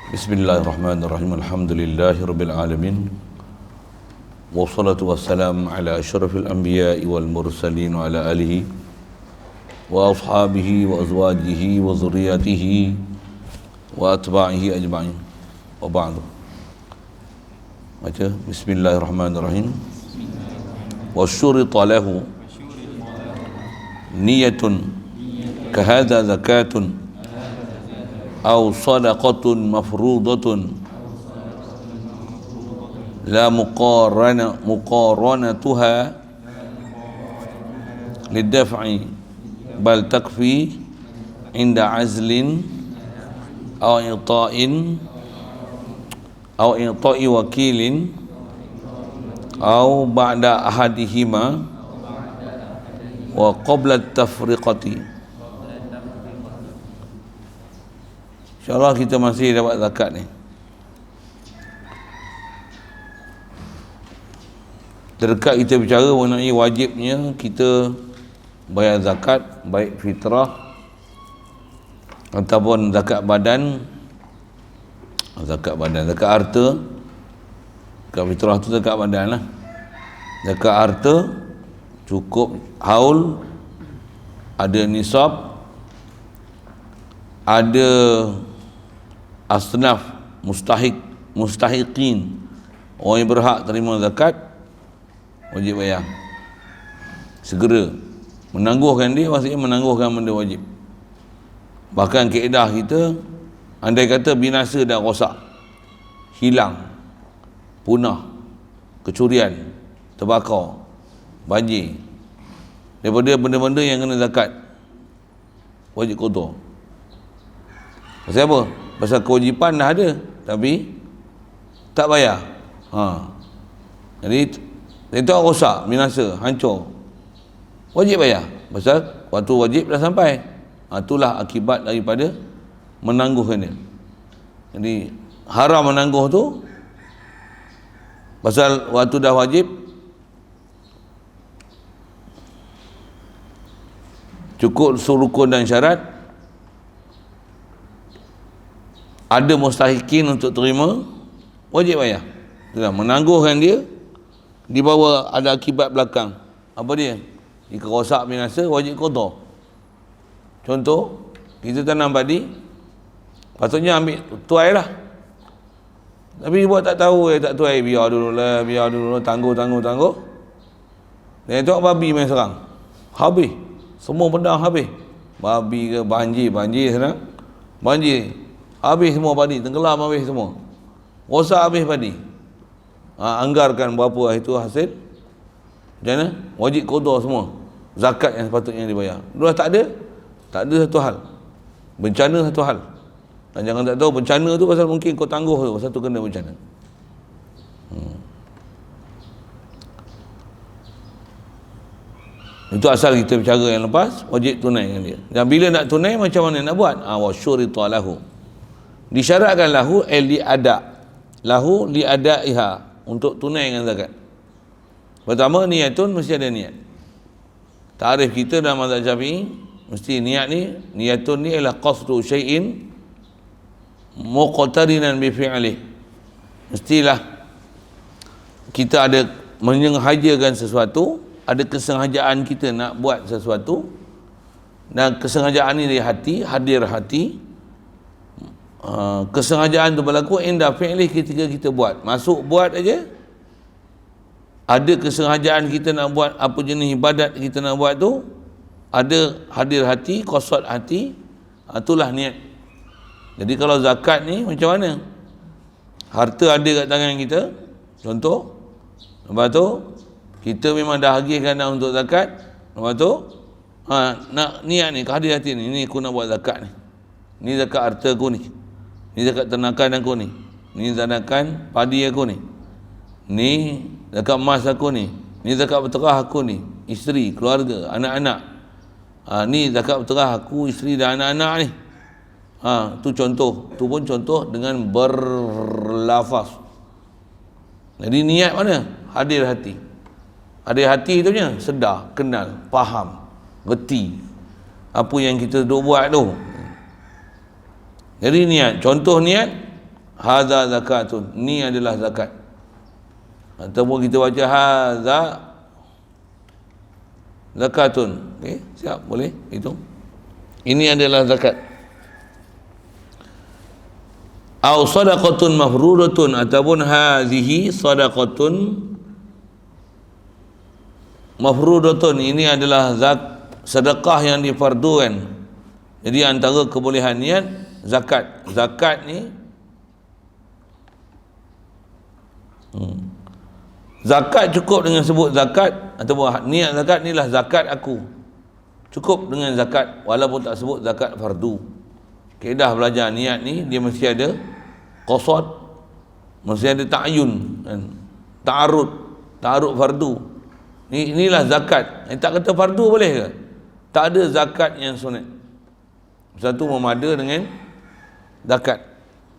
Bismillahirrahmanirrahim. Alhamdulillahirabbil alamin. Wassalatu wassalamu ala asyrafil anbiya'i wal mursalin wa ala alihi wa ashabihi wa azwajihi wa zurriyyatihi wa atba'ihi ajma'in. Wa ba'du. Baca Bismillahirrahmanirrahim. Wa syurita lahu niyatun kahadha zakatun aw sadaqatun mafruḍatun la muqaranatuha lidaf'i bal takfi inda azlin aw i'ta'i wakilin aw ba'da ahadihima wa qabla at-tafriqati. InsyaAllah kita masih dapat zakat ni. Terdekat kita bicara mengenai wajibnya kita bayar zakat, baik fitrah ataupun zakat badan, zakat harta. Zakat fitrah tu zakat badan lah. Zakat harta cukup haul, ada nisab, ada asnaf mustahiqin, orang yang berhak terima zakat, wajib bayar. Segera menangguhkan dia, maksudnya menangguhkan benda wajib. Bahkan kaedah kita, andai kata binasa dah rosak, hilang, punah, kecurian, terbakar, banjir, daripada benda-benda yang kena zakat, wajib qada. Pasal apa? Pasal kewajipan dah ada tapi tak bayar. Jadi itu rosak, binasa, hancur, wajib bayar. Pasal waktu wajib dah sampai. Itulah akibat daripada menangguhkan dia. Jadi haram menangguh tu pasal waktu dah wajib, cukup rukun dan syarat, ada mustahikin untuk terima, wajib bayar. Itulah menangguhkan dia, di bawah ada akibat belakang. Apa dia? Jika rosak binasa, wajib qada. Contoh, kita tanam padi, patutnya ambil tuai lah, tapi buat tak tahu, tak tuai, biar dulu lah, tangguh. Dan tengok babi main serang, habis, semua pedang habis. Babi ke banjir serang, banjir, habis semua padi, tenggelam habis semua, rosak habis padi. Anggarkan berapa itu hasil, macam mana? Wajib qada semua, zakat yang sepatutnya dibayar. Dah tak ada satu hal, bencana satu hal. Dan jangan tak tahu bencana tu pasal mungkin kau tangguh tu, pasal tu kena bencana. Itu asal kita bicara yang lepas, wajib tunaikan dia. Dan bila nak tunai, macam mana nak buat? Wa syurita lahu, disyaratkan lahu liadaiha, untuk tunaikan zakat. Pertama, niyatun, mesti ada niat. Tarikh kita dalam mazhab Syafi'i, mesti niat ni, niyatun ni ialah qasdu syai'in muqtarinan bi fi'lih. Mestilah kita ada menyengajakan sesuatu, ada kesengajaan kita nak buat sesuatu, dan kesengajaan ni dari hati, hadir hati. Kesengajaan tu berlaku inda fi'lih, ketika kita buat, masuk buat aja, ada kesengajaan kita nak buat apa jenis ibadat kita nak buat tu, ada hadir hati, qasad hati, itulah niat. Jadi kalau zakat ni macam mana? Harta ada kat tangan kita, contoh, lepas tu kita memang dah agihkan nak untuk zakat, lepas tu nak niat ni, hadir hati ni aku nak buat zakat ni zakat harta aku ni zakat ternakan aku ni zakat padi aku ni zakat emas aku ni zakat berterah aku ni, isteri, keluarga, anak-anak, ni zakat berterah aku, isteri dan anak-anak ni. Tu contoh, tu pun contoh dengan berlafaz. Jadi niat mana? Hadir hati. Hadir hati tu nya sedar, kenal, faham, reti apa yang kita duk buat tu. Jadi niat, contoh niat, hadza zakatun, ni adalah zakat. Ataupun kita baca hadza zakatun. Okey, siap, boleh itu. Ini adalah zakat. Au sadaqatun mafruḍatun, ataupun hazihi sadaqatun mafruḍatun, ini adalah sedekah yang difardukan. Jadi antara kebolehan niat zakat. Zakat ni zakat cukup dengan sebut zakat, ataupun niat zakat ni lah zakat aku. Cukup dengan zakat walaupun tak sebut zakat fardu. Kaedah belajar niat ni dia mesti ada qasad, mesti ada ta'yun kan? Ta'arud fardu. Inilah zakat. Tak kata fardu boleh ke? Tak ada zakat yang sunat. Satu memada dengan zakat.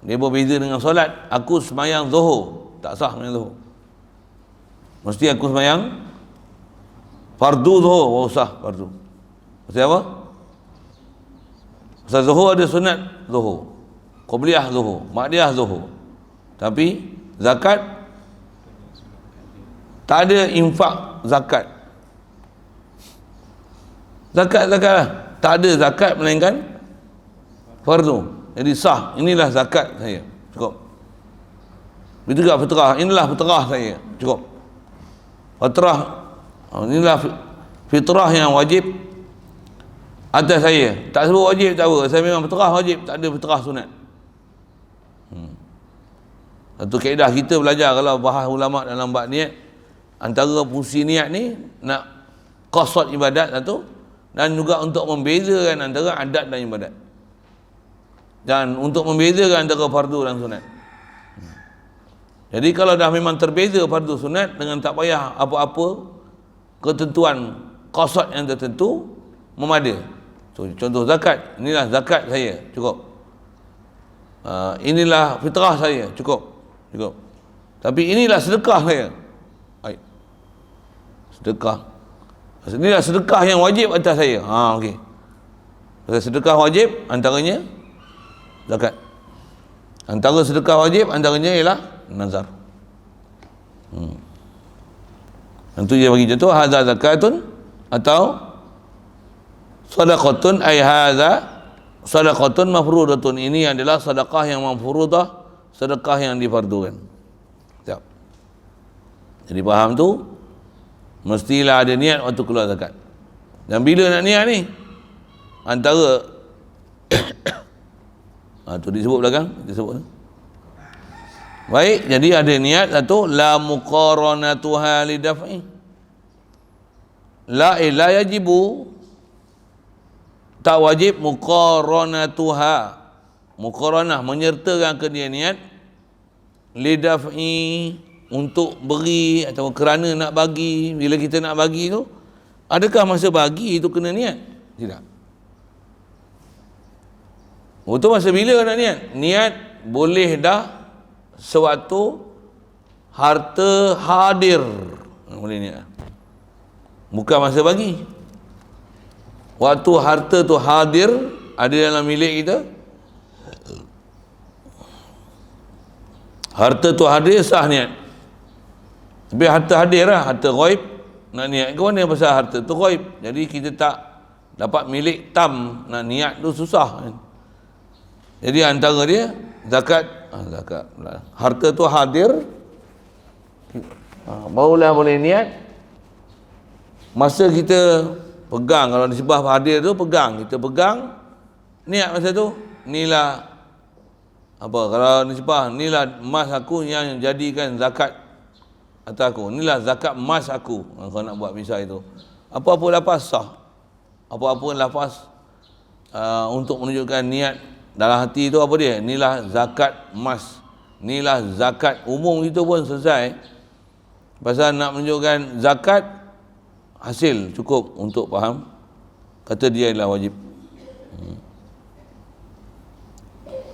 Dia berbeza dengan solat. Aku semayang zuhur, tak sah semayang zuhur. Mesti aku semayang fardu zuhur, baru sah fardu. Mesti apa? Pasal zuhur ada sunat zuhur, qabliyah zuhur, ba'diyah zuhur. Tapi zakat tak ada infak zakat. Zakat lah. Tak ada zakat melainkan fardu. Jadi sah. Inilah zakat saya. Cukup. Begitu juga fitrah. Inilah fitrah saya. Cukup. Fitrah. Inilah fitrah yang wajib atas saya. Tak sebut wajib, tak apa. Saya memang fitrah wajib. Tak ada fitrah sunat. Satu kaedah kita belajar kalau bahas ulama dalam bab niat, antara fungsi niat ni nak qasad ibadat satu, dan juga untuk membezakan antara adat dan ibadat, dan untuk membezakan antara fardu dan sunat. Jadi kalau dah memang terbeza fardu sunat dengan tak payah apa-apa ketentuan qasad yang tertentu, memada. So, contoh zakat, inilah zakat saya, cukup. Inilah fitrah saya, cukup. Tapi inilah sedekah saya. Sedekah. Inilah sedekah yang wajib atas saya. Okey. Sedekah wajib antaranya zakat. Antara sedekah wajib antaranya ialah nazar. Itu dia bagi contoh hadza zakatun atau sadaqatun, ay hadza sadaqatun mafruḍatun. Ini adalah sedekah yang mafruḍah, sedekah yang difardukan. Siap. Jadi faham tu? Mestilah ada niat waktu keluar zakat. Dan bila nak niat ni? Antara tu disebut belakang, disebut. Baik, jadi ada niat satu, la muqaranatuha li daf'i. La yajibu, tak wajib muqaranatuha. Muqaranah menyertakan ke dia niat li daf'i, untuk beri atau kerana nak bagi. Bila kita nak bagi tu, adakah masa bagi itu kena niat? Tidak. Itu masa bila nak niat? Niat boleh dah sewaktu harta hadir, boleh niat. Bukan masa bagi. Waktu harta tu hadir, ada dalam milik kita, harta tu hadir, sah niat. Tapi harta hadir lah, harta ghaib, nak niat ke mana pasal harta tu ghaib. Jadi kita tak dapat milik tam, nak niat tu susah. Jadi antara dia zakat, harta tu hadir, barulah boleh niat. Masa kita pegang, kalau nisbah hadir tu pegang, kita pegang, niat masa tu, inilah apa, kalau nisbah, inilah emas aku yang jadikan zakat atas aku, inilah zakat emas aku. Kalau nak buat misal itu, apa-apa lafaz sah, apa-apa lafaz untuk menunjukkan niat dalam hati itu, apa dia, inilah zakat emas, inilah zakat umum, itu pun selesai. Pasal nak menunjukkan zakat hasil, cukup untuk faham kata dia adalah wajib.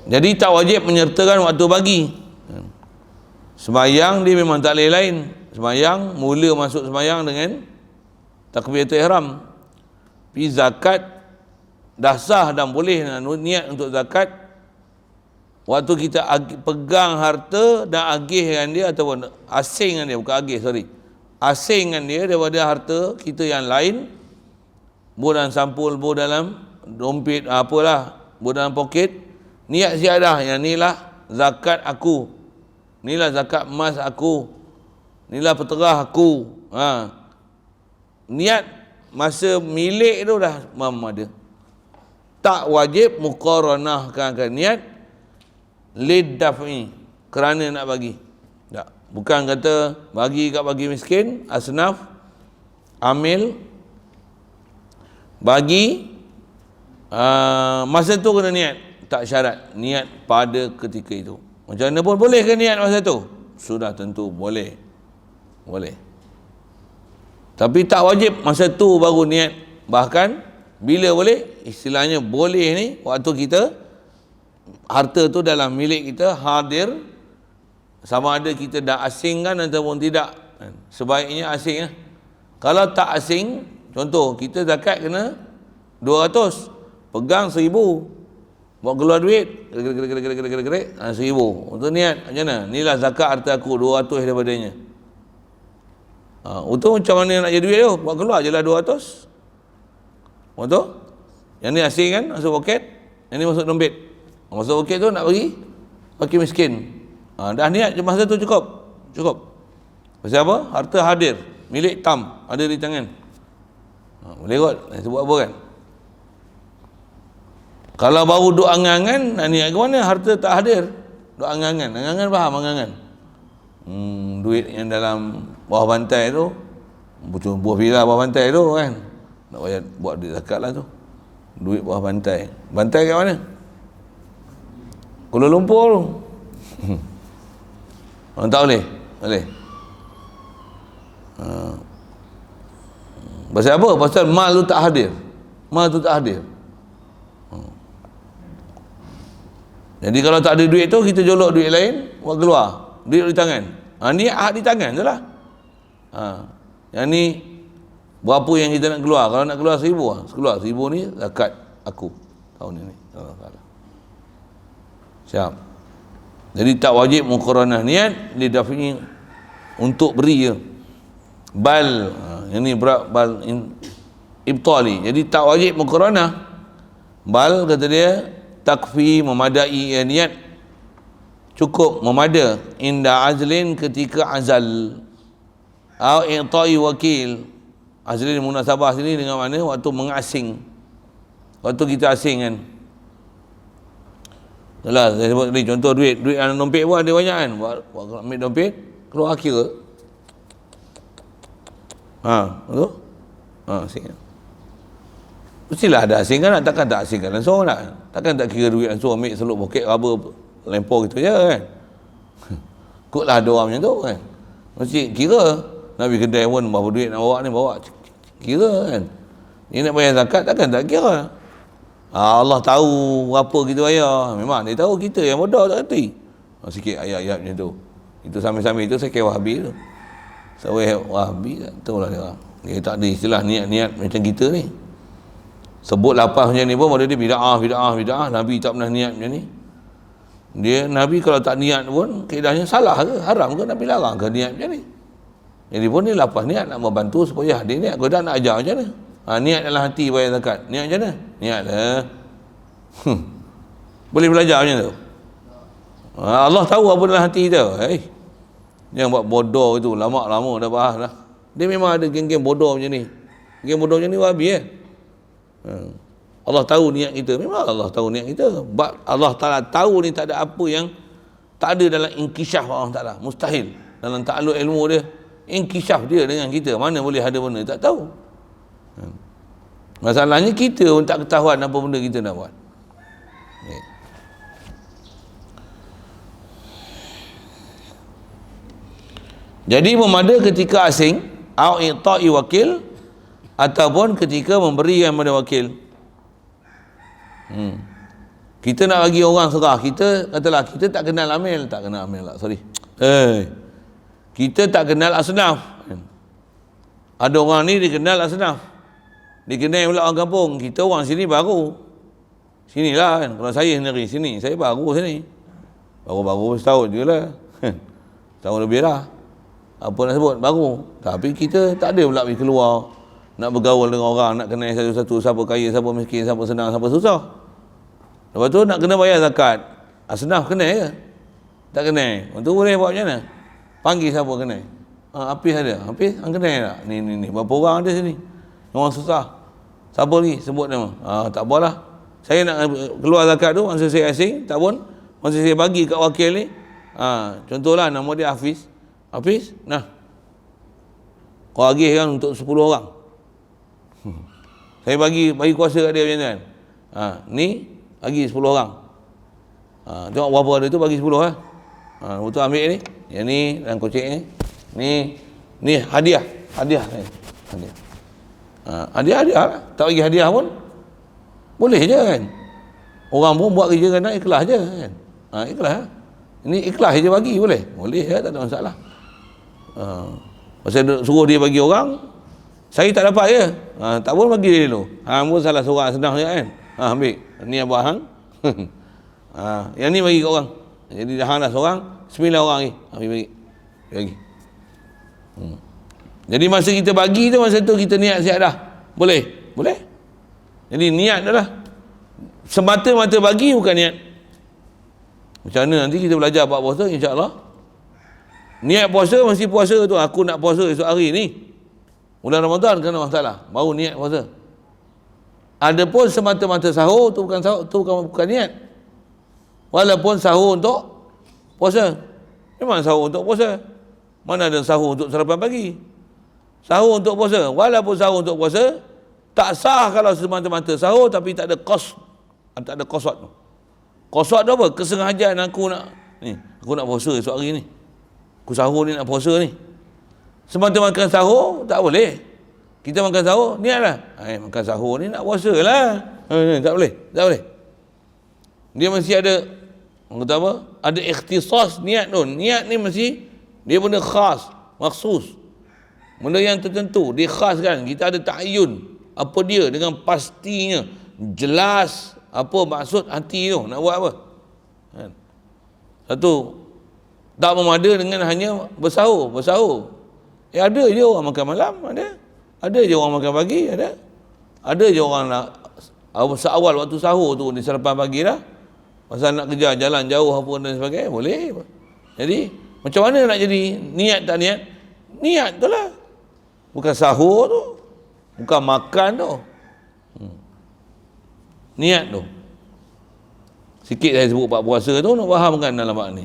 Jadi tak wajib menyertakan waktu bagi. Sembayang dia memang tak boleh lain. Sembayang, mula masuk sembayang dengan takbiratul ihram. Tapi zakat dah sah dan boleh nak niat untuk zakat Waktu kita pegang harta dan agih dengan dia, ataupun asing dengan dia, bukan agih, asing dengan dia daripada harta kita yang lain, bor dalam sampul, bor dalam dompet, apalah, bor dalam poket, niat ziyadah, yang inilah zakat aku, inilah zakat emas aku, inilah peterah aku. Niat masa milik tu dah ada. Tak wajib muqaranahkan niat lidaf'i, kerana nak bagi. Tak. Bukan kata bagi kat bagi miskin, asnaf, amil, bagi masa tu kena niat. Tak syarat, niat pada ketika itu. Macam mana pun boleh ke niat masa tu? Sudah tentu boleh. Boleh. Tapi tak wajib masa tu baru niat. Bahkan bila boleh, istilahnya boleh ni, waktu kita harta tu dalam milik kita, hadir, sama ada kita dah asingkan ataupun tidak. Sebaiknya asing. Kalau tak asing, contoh kita zakat kena 200, pegang 1000, buat keluar duit, gerak 1000. Untuk niat macam mana? Inilah zakat harta aku, 200 daripadanya. Untuk macam mana nak jadi duit tu? Buat keluar je lah 200. Betul? Yang ni asing kan, masuk poket, yang ni masuk dompet. Masuk poket tu nak bagi fakir miskin. Dah niat je masa tu cukup. Pasal apa? Harta hadir, milik tam, ada di tangan. Boleh kot, itu buat apa kan? Kalau baru duk angan-angan, nak niat ke mana? Harta tak hadir, duk angan-angan. Angan-angan faham angan-angan? Duit yang dalam bawah bantai tu, buah villa bawah bantai tu kan, nak bayar buat duit zakat lah tu. Duit bawah bantai. Bantai kat mana? Kuala Lumpur tu. Orang tak boleh? Boleh. Pasal apa? Pasal mal tu tak hadir. Jadi kalau tak ada duit tu, kita jolok duit lain, buat keluar. Duit di tangan. Niat di tangan je lah. Yang ni berapa yang kita nak keluar? Kalau nak keluar 1000, keluar 1000 ni zakat aku tahun ini. Siap. Jadi tak wajib muqaranah niat lidaf'i, untuk beri je. Bal, yang ni bal ibtali. Jadi tak wajib muqaranah. Bal kata dia takfi, memadai niat, cukup memada, inda azlin, ketika azal, au i'ta'i wakil. Azlin munasabah sini dengan mana? Waktu mengasing, waktu kita asing kan. Itulah saya sebut tadi, contoh duit dalam dompet pun ada banyak kan. Buat ambil dompet, keluar kira. Betul? Asing kan. Mestilah ada asing kan, takkan tak asing kan langsung nak. Takkan tak kira duit langsung ambil seluk poket raba lempar gitu je kan. Kutlah ada orang macam tu kan. Mesti kira. Nak pergi kedai pun berapa duit nak bawa ni, bawa kira kan. Ni nak bayar zakat takkan tak kira. Allah tahu berapa kita bayar. Memang dia tahu, kita yang bodoh tak kerti. Sikit ayat-ayat macam tu. Itu sambil-sambil itu saya kira Wahabi tu. Saya Wahabi tak tahu lah dia. Dia tak ada istilah niat-niat macam kita ni. Sebut lapas macam ni pun pada dia bid'ah. Nabi tak pernah niat macam ni. Dia Nabi kalau tak niat pun kaedahnya salah ke? Haram ke Nabi larang ke niat macam ni? Jadi pun ni lapas niat nak membantu supaya hadir niat. Kau dah nak ajar macam mana? Niat dalam hati bayar zakat. Niat macam mana? Niat lah. Boleh belajar macam tu? Allah tahu apa dalam hati kita. Yang buat bodoh itu lama-lama dah bahas lah. Dia memang ada geng-geng bodoh macam ni. Geng bodoh macam ni Wahabi Allah tahu niat kita. Memang Allah tahu niat kita. Allah Ta'ala tahu ni tak ada apa yang tak ada dalam inkishaf Allah Ta'ala. Mustahil. Dalam ta'aluk ilmu dia, inkishaf dia dengan kita. Mana boleh ada benda tak tahu. Masalahnya kita pun tak ketahuan apa benda kita nak buat. Jadi memada ketika asing, au i'ta'i wakil, ataupun ketika memberi kepada wakil. Kita nak bagi orang serah, kita katalah kita tak kenal amil lah, sorry. Kita tak kenal asnaf. Ada orang ni dikenal asnaf, dikenal pula orang kampung. Kita orang sini baru. Sinilah kan, kalau saya sendiri sini, saya baru sini. Baru-baru setahun je lah. Setahun lebih lah. Apa nak sebut? Baru. Tapi kita tak ada pula pergi keluar. Nak bergaul dengan orang, nak kenal satu-satu. Siapa kaya, siapa miskin, siapa senang, siapa susah. Lepas tu nak kena bayar zakat. Asnaf kenal ke? Tak kenal. Lepas tu boleh buat macam mana? Panggil siapa kenal. Hafiz ada. Hafiz, kenal tak? Ni. Berapa orang ada sini? Orang susah. Siapa lagi? Sebut nama. Tak apalah. Saya nak keluar zakat tu, masa saya asing, tak pun. Masa saya bagi kat wakil ni, contohlah nama dia Hafiz. Hafiz, nah. Kau agih kan untuk 10 orang. Saya bagi kuasa kat dia macam tu kan. Ni, bagi 10 orang. Tengok berapa ada tu, bagi 10 lah. Betul ambil ni. Yang ni, dalam kocek ni. Ni hadiah. Hadiah. Hadiah lah. Tak bagi hadiah pun boleh je kan. Orang pun buat kerja kan ikhlas je kan. Ikhlas lah. Ini ikhlas je bagi boleh. Boleh ya, tak ada masalah. Pasal suruh dia bagi orang, saya tak dapat je. Tak pun bagi dia dulu. Pun salah seorang senang je kan. Ambil. Ni abang hang. Yang ni bagi kat orang. Jadi dah hang dah seorang, 9 orang lagi. Bagi. Jadi masa kita bagi tu, masa tu kita niat siap dah. Boleh? Jadi niat dah lah. Semata-mata bagi bukan niat. Macam mana nanti kita belajar bab puasa, insya-Allah. Niat puasa mesti puasa tu. Aku nak puasa esok hari ni. Bulan Ramadan kena masalah. Baru niat puasa. Adapun semata-mata sahur tu bukan sahur, tu bukan niat. Walaupun sahur untuk puasa. Memang sahur untuk puasa. Mana ada sahur untuk sarapan pagi? Sahur untuk puasa. Walaupun sahur untuk puasa, tak sah kalau semata-mata sahur tapi tak ada tak ada qasad tu. Qasad tu apa? Kesengajaan aku nak aku nak puasa esok hari ni. Aku sahur ni nak puasa ni. Semata-mata makan sahur tak boleh. Kita makan sahur niatlah. Makan sahur ni nak puasa lah. Tak boleh. Dia mesti ada orang kata apa? Ada ikhtisas niat tu. Niat ni mesti dia benda khas, maksus. Benda yang tertentu, dia khas kan. Kita ada ta'ayyun. Apa dia dengan pastinya. Jelas apa maksud hati tu. Nak buat apa? Satu, tak memada dengan hanya bersahur. Ada je orang makan malam, ada je orang makan pagi, ada je orang nak seawal waktu sahur tu di sarapan pagi dah. Pasal nak kejar jalan jauh apa dan sebagainya, boleh. Jadi macam mana nak jadi niat tak niat? Niat tu lah. Bukan sahur tu, bukan makan tu. Niat tu. Sikit saya sebut bab puasa tu, nak fahamkan dalam bab ni.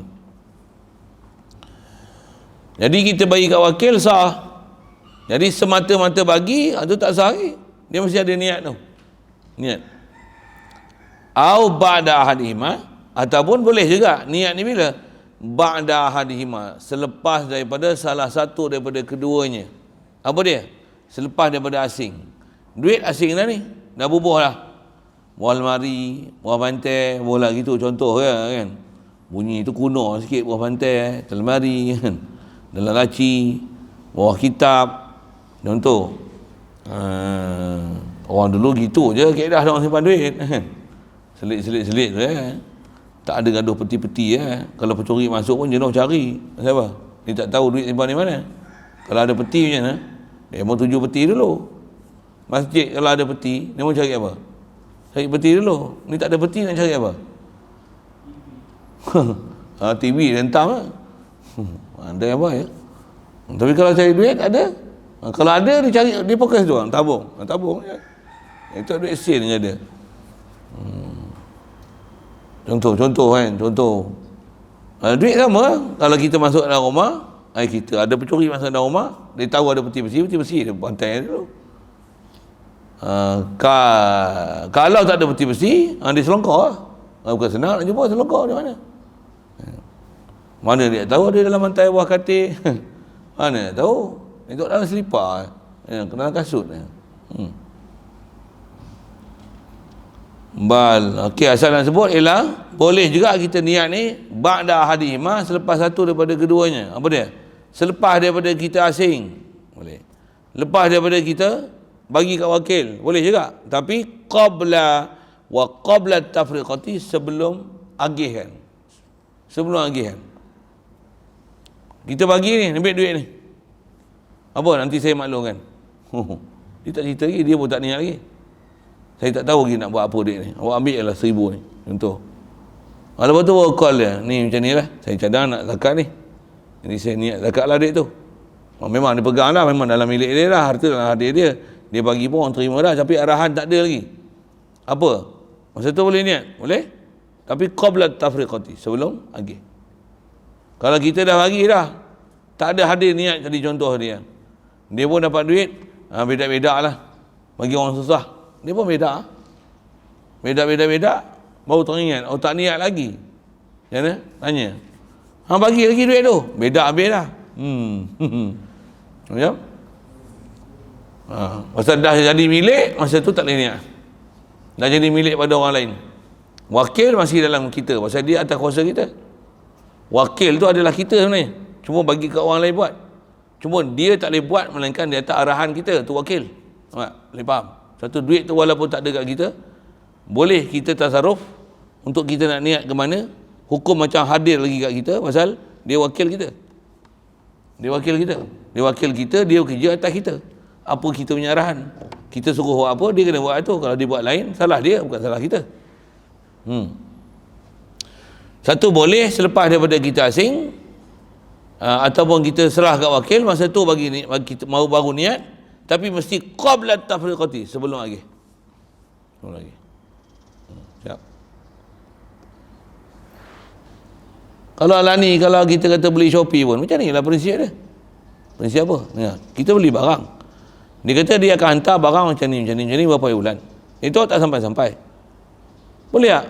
Jadi kita bagi kat wakil sah. Jadi semata-mata bagi, itu tak sah lagi. Dia mesti ada niat tu. Niat. Au ba'da ahadihima, ataupun boleh juga niat ni bila? Ba'da ahadihima, selepas daripada salah satu daripada keduanya. Apa dia? Selepas daripada asing. Duit asing dah ni, dah bubuh lah. Buah lemari, buah pantai, bola gitu contoh kan. Bunyi tu kuno sikit, buah pantai, lemari kan. Dalam laci, buah kitab, contoh. Orang dulu gitu je, kaedah orang simpan duit kan. Selit tu tak ada gaduh peti-peti Kalau pencuri masuk pun jenuh cari. Siapa? Dia tak tahu duit simpan di mana. Kalau ada peti macam mana? Dia mau tuju peti dulu. Masjid kalau ada peti, dia mau cari apa? Cari peti dulu. Ni tak ada peti, nak cari apa? TV rentam lah. Ada apa ya? Tapi kalau cari duit ada. Kalau ada dia cari, dia fokus tu orang tabung. Tabung je. Itu duit sen je ada. Contoh kan, duit sama. Kalau kita masuk dalam rumah, kita ada pencuri masuk dalam rumah, dia tahu ada peti besi, dia pantai dulu. Kalau tak ada peti besi, dia selongkar lah. Bukan senang nak jumpa selongkar di mana. Mana dia tahu ada dalam lantai bawah katil. Mana dia tahu. Dia tengok dalam selipar. Kena kasut. Okey, asal nak sebut ialah boleh juga kita niat ni ba'da ahadihima, selepas satu daripada keduanya. Apa dia? Selepas daripada kita asing. Boleh. Lepas daripada kita bagi kat wakil. Boleh juga. Tapi qabla tafriqati, sebelum agihkan. sebelum agihan. Kita bagi ni, ambil duit ni. Apa nanti saya maklumkan. Dia tak cerita lagi, dia pun tak niat lagi. Saya tak tahu lagi nak buat apa duit ni. Awak ambil je lah 1,000 ni, contoh. Lepas tu awak call dia, ni macam ni lah, saya cadang nak zakat ni. Jadi saya niat zakat lah duit tu. Memang dia pegang lah, memang dalam milik dia lah, harta dalam hadir dia. Dia bagi pun orang terima dah, tapi arahan tak ada lagi. Apa? Masa tu boleh niat? Boleh? Tapi qabla tafriqati, sebelum agih. Kalau kita dah bagi dah, tak ada hadir niat tadi contoh dia. Dia pun dapat duit, beda-beda lah. Bagi orang susah. Dia pun beda. Beda, baru teringat. Oh tak niat lagi. Macam tanya. Bagi lagi duit tu. Beda habis dah. Macam? Masa dah jadi milik, masa tu tak boleh niat. Dah jadi milik pada orang lain. Wakil masih dalam kita. Pasal dia atas kuasa kita. Wakil tu adalah kita sebenarnya. Cuma bagi kat orang lain buat. Cuma dia tak boleh buat melainkan dia atas arahan kita. Tu wakil. Boleh faham? Satu duit tu walaupun tak ada kat kita, boleh kita tasarruf untuk kita nak niat ke mana. Hukum macam hadir lagi kat kita pasal dia wakil kita. Dia wakil kita, dia kerja atas kita. Apa kita punya arahan. Kita suruh buat apa, dia kena buat itu. Kalau dia buat lain, salah dia, bukan salah kita. Satu boleh selepas daripada kita asing, ataupun kita serah kat wakil, masa tu bagi kita mau baru niat, tapi mesti qabla tafriqati, sebelum lagi. Siap. Kalau alani, kalau kita kata beli Shopee pun, macam ni lah prinsip dia. Prinsip apa? Kita beli barang. Dia kata dia akan hantar barang macam ni berapa bulan. Itu tak sampai-sampai. Boleh tak?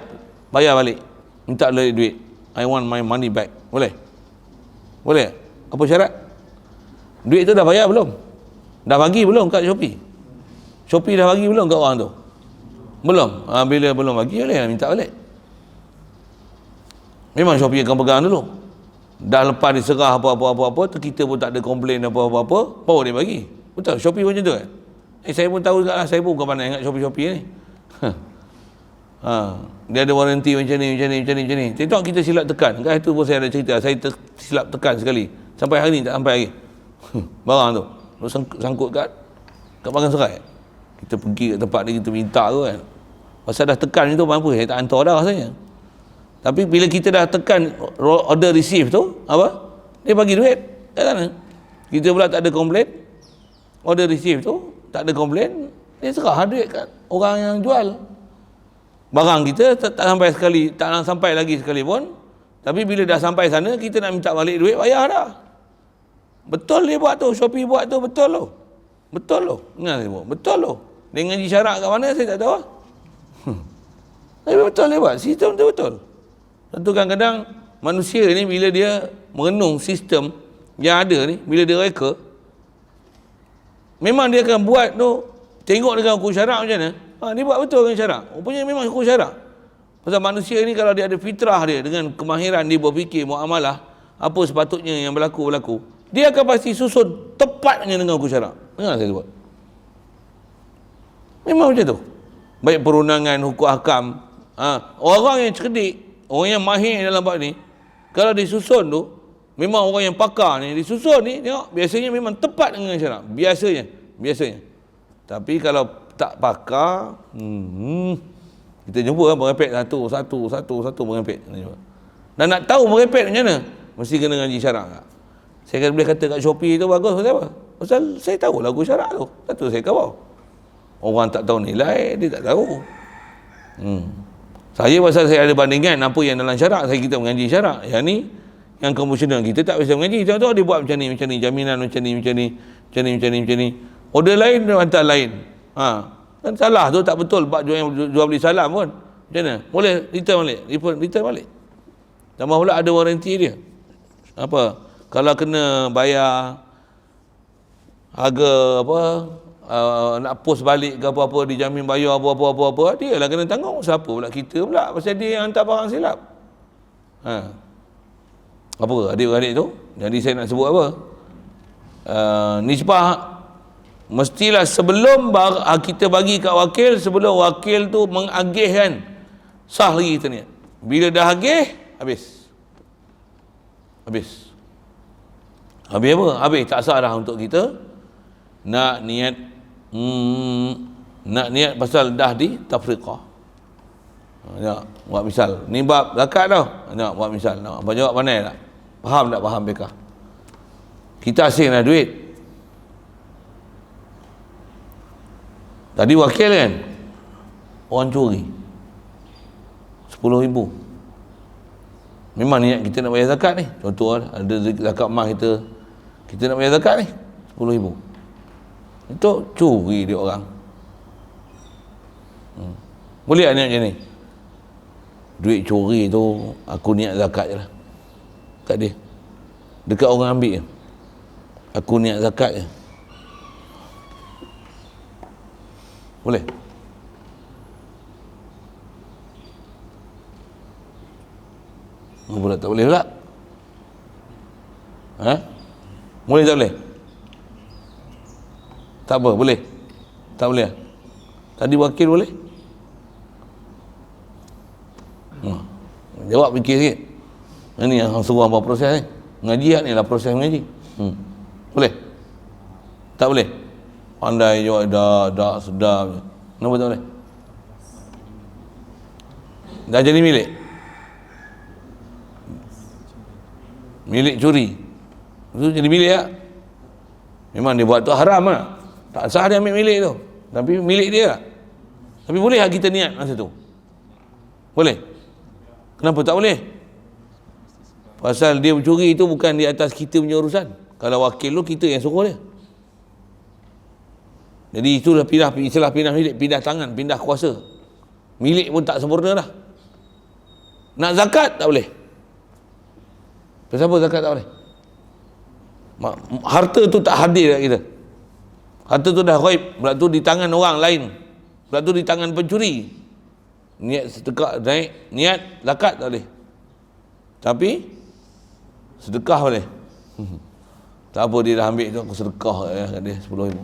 Bayar balik. Minta balik duit. I want my money back. Boleh? Boleh? Apa syarat? Duit tu dah bayar belum? Dah bagi belum kat Shopee? Shopee dah bagi belum kat orang tu? Belum? Bila belum bagi, boleh minta balik. Memang Shopee akan pegang dulu. Dah lepas diserah apa-apa tu, kita pun tak ada komplain apa-apa, baru dia bagi. Betul? Shopee pun macam tu kan? Saya pun tahu juga lah, saya pun bukan pandai ingat Shopee ni. Dia ada warranty macam ni. Tengok kita silap tekan. Kan itu pun saya ada cerita, saya silap tekan sekali. Sampai hari ni tak sampai lagi. Barang tu sangkut kat Bagan Serai. Kita pergi kat tempat dia, kita minta tu kan. Pasal dah tekan itu apa, saya tak hantar dah rasanya. Tapi bila kita dah tekan order receive tu, apa? Dia bagi duit. Kat sana. Kita pula tak ada komplain. Order receive tu, tak ada komplain. Dia serah duit kat orang yang jual. Barang kita tak sampai lagi sekali pun. Tapi bila dah sampai sana, kita nak minta balik duit, bayar dah. Betul dia buat tu, Shopee buat tu, betul tu. Betul tu. Ingat saya buat, betul tu. Dia ngaji syarak kat mana, saya tak tahu. Tapi betul dia buat, sistem tu betul. Tentu kadang-kadang manusia ni bila dia merenung sistem yang ada ni, bila dia reka, memang dia akan buat tu, tengok dengan hukum syarak macam mana. Dia buat betul dengan syarak. Rupanya memang hukum syarak. Pasal manusia ni kalau dia ada fitrah dia, dengan kemahiran dia berfikir, muamalah, apa sepatutnya yang berlaku, dia akan pasti susun tepatnya dengan hukum syarak. Dengar saya buat. Memang macam tu. Baik perundangan, hukum ahkam. Orang yang cerdik, orang yang mahir dalam bab ni, kalau disusun tu, memang orang yang pakar ni, disusun ni, tengok, biasanya memang tepat dengan syarak. Biasanya. Tapi kalau tak pakar, kita jumpa merepek satu merepek. Dan nak tahu merepek macam mana, mesti kena ngaji syarak. Saya boleh kata kat Shopee tu bagus, pasal apa? Pasal saya tahu lagu syarak tu. Satu saya kawal. Orang tak tahu nilai, dia tak tahu. Saya pasal saya ada bandingan apa yang dalam syarak, kita mengaji syarak. Yang ni, yang konvensional kita tak bisa mengaji. Contoh dia buat macam ni, jaminan macam ni. Order lain, hantar lain. Kan salah tu, tak betul. Jual beli salam pun. Macam mana? Boleh return balik. Tambah pula ada waranti dia. Apa? Kalau kena bayar harga nak post balik ke apa-apa, dijamin bayar apa-apa, dia lah kena tanggung. Siapa pula? Kita pula, pasal dia yang hantar barang silap. Apa adik-adik tu? Jadi saya nak sebut apa? Nisbah mestilah sebelum kita bagi kat wakil, sebelum wakil tu mengagih kan, sah lagi kita ni. Bila dah agih, habis. Habis. Habis apa? Habis. Tak sah dah untuk kita nak niat nak niat pasal dah di tafriqah. Ya, buat misal. Ni bab zakat tau. Nak buat misal. Nak apa jawab pandai tak? Faham tak faham mereka? Kita asing duit. Tadi wakil kan? Orang curi 10,000. Memang niat kita nak bayar zakat ni. Contoh ada zakat emas kita nak bayar zakat ni 10,000. Itu curi dia orang. Boleh tak niat macam ni? Duit curi tu aku niat zakat je lah kat dia, dekat orang ambil je, aku niat zakat je. Boleh? Pula tak boleh pula. Boleh tak boleh? Tak apa, boleh? Tak boleh? Tadi wakil boleh? Jawab fikir sikit. Ini yang suruh apa proses ni. Ngaji ni lah proses mengaji. Boleh? Tak boleh? Pandai jawab dah sedap. Kenapa tak boleh? Dah jadi milik? Milik curi. Itu jadi milik tak? Memang dia buat tu haram lah. Tak sah dia ambil milik tu. Tapi milik dia lah. Tapi boleh tak kita niat masa tu? Boleh? Kenapa tak boleh? Pasal dia mencuri itu bukan di atas kita punya urusan. Kalau wakil tu kita yang suruh dia. Jadi itulah istilah pindah milik, pindah tangan, pindah kuasa. Milik pun tak sempurna dah. Nak zakat tak boleh. Kenapa zakat tak boleh? Harta tu tak hadir kat kita. Harta tu dah ghaib, pula tu di tangan orang lain, pula tu di tangan pencuri. Niat sedekah naik, niat zakat tak boleh. Tapi sedekah boleh. Tak apa, dia dah ambil tu, aku sedekah kat dia 10,000.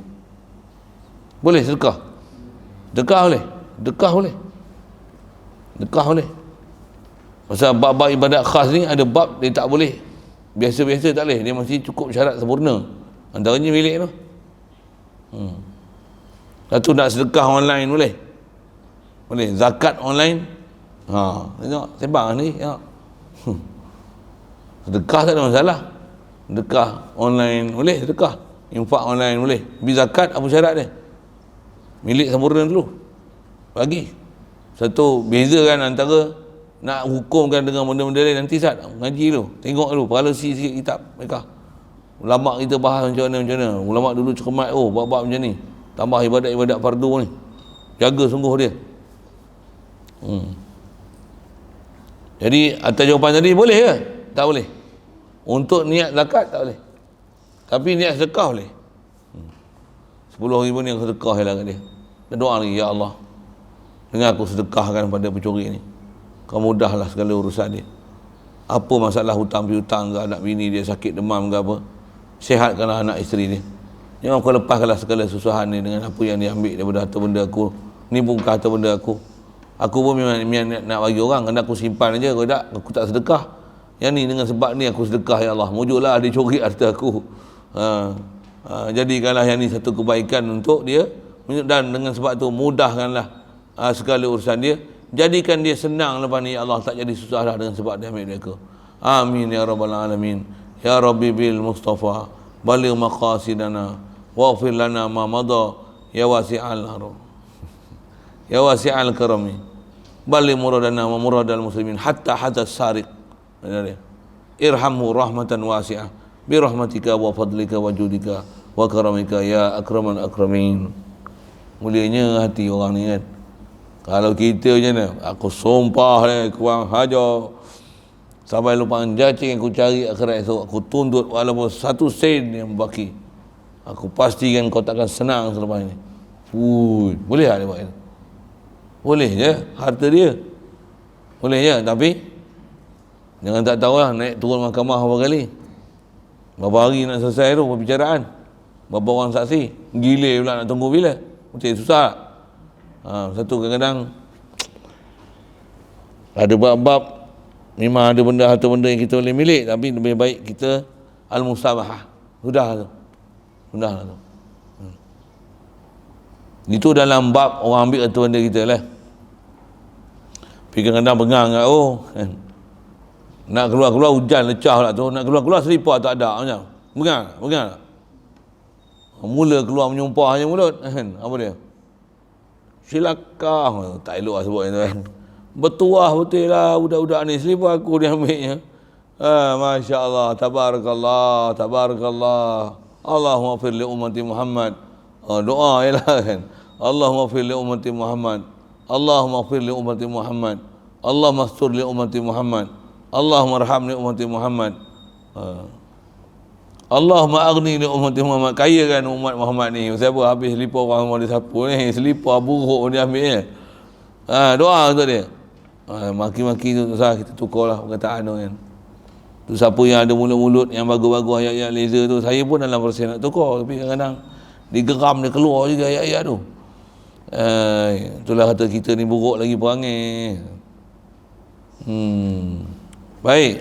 Boleh sedekah? Sedekah boleh? Sedekah boleh? Sedekah boleh? Pasal bab-bab ibadat khas ni ada bab dia tak boleh. Biasa-biasa tak boleh, dia mesti cukup syarat sempurna. Antaranya milik tu. Satu nak sedekah online boleh? Boleh. Zakat online, tengok sembang ni, tengok. Sedekah tak ada masalah. Sedekah online boleh, sedekah. Infak online boleh. Tapi zakat apa syarat dia? Milik sempurna dulu. Bagi. Satu beza kan antara nak hukumkan dengan benda-benda lain. Nanti Ustaz ngaji dulu, tengok dulu, paralisi sikit kitab mereka. Ulama kita bahas macam mana. Ulama dulu cermat, bab-bab macam ni. Tambah ibadat-ibadat fardu ni. Jaga sungguh dia. Jadi atas jawapan tadi boleh ke? Tak boleh. Untuk niat zakat tak boleh. Tapi niat sedekah boleh. 10,000 ni aku sedekah lah kat dia. Dan doa lagi, ya Allah, dengan aku sedekahkan pada pencuri ni, kau mudahlah segala urusan dia. Apa masalah hutang piutang ke, anak bini dia sakit demam ke apa, sihatkanlah anak isteri dia. Jangan kau lepaskanlah segala susahan ni dengan apa yang dia ambil daripada harta benda aku. Ni bukan harta benda aku. Aku pun memang nak bagi orang, kerana aku simpan aja. Kalau tak, aku tak sedekah. Yang ni dengan sebab ni aku sedekah, ya Allah. Mujurlah dia curi harta aku. Jadikanlah yang ni satu kebaikan untuk dia, dan dengan sebab tu mudahkanlah segala urusan dia. Jadikan dia senang lepas ni, ya Allah, tak jadi susah dah dengan sebab dia ambil mereka. Amin ya rabbal alamin. Ya Rabbi bil Mustafa baligh maqasidana waghfir lana ma madha ya wasi'al haram ya wasi'al karami baligh muradana wa muradal muslimin hatta sariq. Irhamhu rahmatan wasi'ah bi rahmatika wa fadlika wa judika wa karamika ya akraman akramin. Mulianya hati orang ni kan. Kalau kita macam mana? Aku sumpah kurang hajar sampai lupa cacing aku cari akhirat esok, aku tuntut walaupun 1 sen yang baki. Aku pastikan kau takkan senang selepas ini. Boleh tak dia buat itu? Boleh je, harta dia. Boleh je, tapi jangan tak tahu lah naik turun mahkamah berapa kali. Berapa hari nak selesai tu perbicaraan. Berapa orang saksi. Gila pula nak tunggu bila. Macam susah. Satu kadang-kadang ada bab-bab memang ada benda harta benda yang kita boleh milik, tapi lebih baik kita al-musabahah. Sudah tu. Itu dalam bab orang ambil harta benda kita lah. Tapi kadang-kadang bengang kat kan. Nak keluar-keluar hujan lecah pula tu, nak keluar-keluar selipar tak ada macam. Bengang. Mula keluar menyumpah je mulut kan. Apa dia? Silakah. Tak elok lah sebut itu kan. Bertuah betul lah budak-budak ni, selipar aku dia ambilnya. Masya Allah, tabarakallah. Allahumma fir li ummati Muhammad. Doa je lah kan. Allahumma fir li ummati Muhammad. Allahumma fir li ummati Muhammad. Allahumma astur li ummati Muhammad. Allahumma arham li ummati Muhammad. Allahumma aghni li ummati Muhammad. Kaya kan umat Muhammad ni. Siapa habis selipar orang mau dia sapu ni, selipar buruk dia ambil ni. Doa untuk dia. Maki-maki tu tak kita tukar lah perkataan tu kan. Tu siapa yang ada mulut-mulut yang bagus-bagus ayat-ayat laser tu, saya pun dalam proses nak tukar, tapi kadang-kadang digeram dia keluar juga ayat-ayat tu. Itulah kata kita ni buruk lagi perangai. Baik.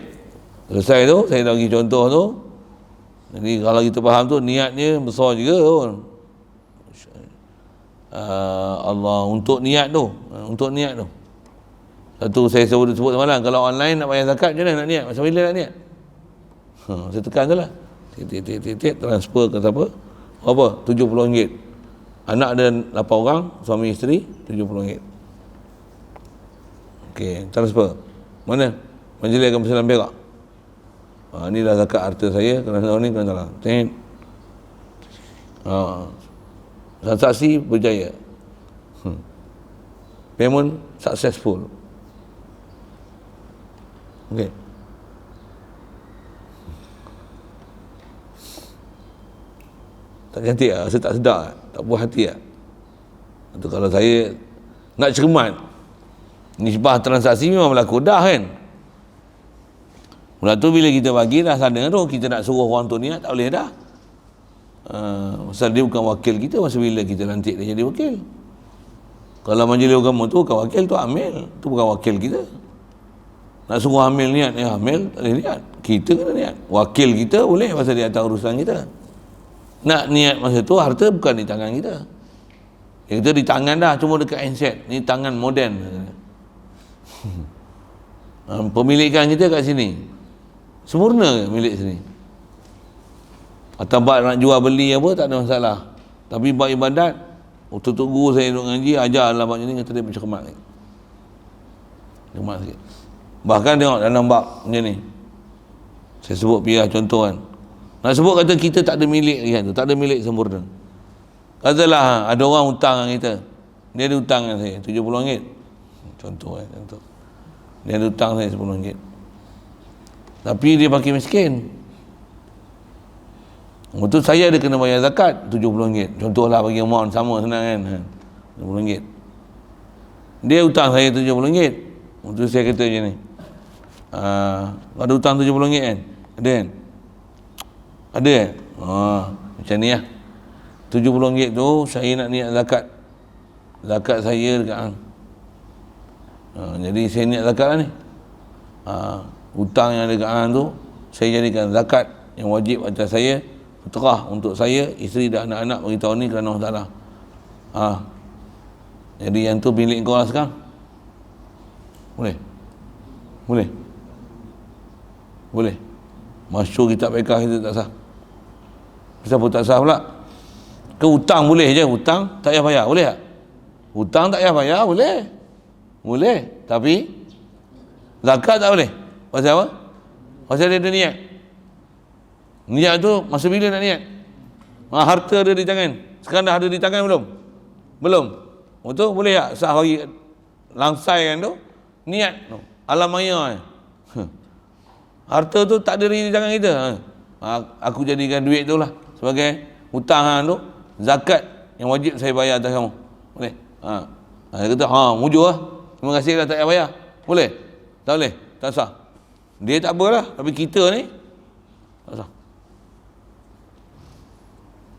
Selesai tu, saya dah bagi contoh tu. Jadi kalau kita faham tu, niatnya besar juga pun. Allah untuk niat tu. Satu saya sebut semalam, kalau online nak bayar zakat macam mana nak niat? Macam bila nak niat? Saya tekan tu lah. Transfer ke siapa? Apa? RM70. Anak ada 8 orang, suami isteri, RM70. Okey, transfer. Mana? Majlis akan bersalam perak. Inilah zakat harta saya, kena tahun ni, kena salah. Transaksi berjaya. Payment successful. Okey. Tak cantik lah, rasa tak sedap lah, tak puas hati lah. Itu kalau saya nak cermat, nisbah transaksi memang berlaku dah kan. Mula tu bila kita bagi dah sana tu, kita nak suruh orang tu niat, tak boleh dah. Pasal dia bukan wakil kita, masa bila kita lantik dia jadi wakil. Kalau majlis agama tu bukan wakil, tu amil, tu bukan wakil kita. Nak suruh amil niat, amil tak boleh niat, kita kena niat. Wakil kita boleh pasal dia atas urusan kita. Nak niat masa tu, harta bukan di tangan kita. Yang kita di tangan dah, cuma dekat handset. Ni tangan moden. Pemilikan kita kat sini. Sempurna ke milik sini? Atau bab nak jual beli apa, tak ada masalah. Tapi bab ibadat, tok guru saya duduk ngaji, ajar lah bab ni, kata dia bercermat lagi. Cermat sikit. Bahkan tengok dalam bab macam ni. Saya sebut piah contoh kan. Nak sebut kata kita tak ada milik lagi kan tu, tak ada milik sempurna. Katalah ada orang hutang dengan kita. Dia ada hutang dengan saya RM70. Contoh kan, contoh. Dia ada hutang saya RM10. Tapi dia pakai miskin. Untuk saya ada kena bayar zakat RM70. Contohlah bagi amount sama senang kan. RM70. Dia hutang saya RM70. Untuk saya kata macam ni. Ada hutang RM70 kan? Ada kan? Ada kan? Macam ni lah. RM70 tu saya nak niat zakat. Zakat saya dekat hang. Jadi saya niat zakat lah ni. Hutang yang ada dekat hang tu saya jadikan zakat yang wajib atas saya, fitrah untuk saya, isteri dan anak-anak bagi tahun ni kerana Allah Ta'ala. Jadi yang tu milik kau lah sekarang. Boleh? Boleh? Boleh? Masyur kitab fiqah kita tak sah. Kenapa tak sah pula? Ke hutang boleh je, hutang tak payah bayar, boleh tak? Hutang tak payah bayar, boleh. Boleh, tapi zakat tak boleh. Pasal apa? Pasal dia ada niat. Niat tu masa bila nak niat? Harta ada di tangan. Sekarang dah ada di tangan belum? Belum. Betul? Boleh tak? Sah bagi langsai kan tu? Niat tu. Alam maya. Harta tu tak ada di tangan kita. Aku jadikan duit tu lah sebagai hutang tu, zakat yang wajib saya bayar atas kamu. Boleh? Dia kata, mujur lah. Terima kasih lah, tak payah bayar. Boleh? Tak boleh? Tak sah. Dia tak apalah, tapi kita ni tak sah.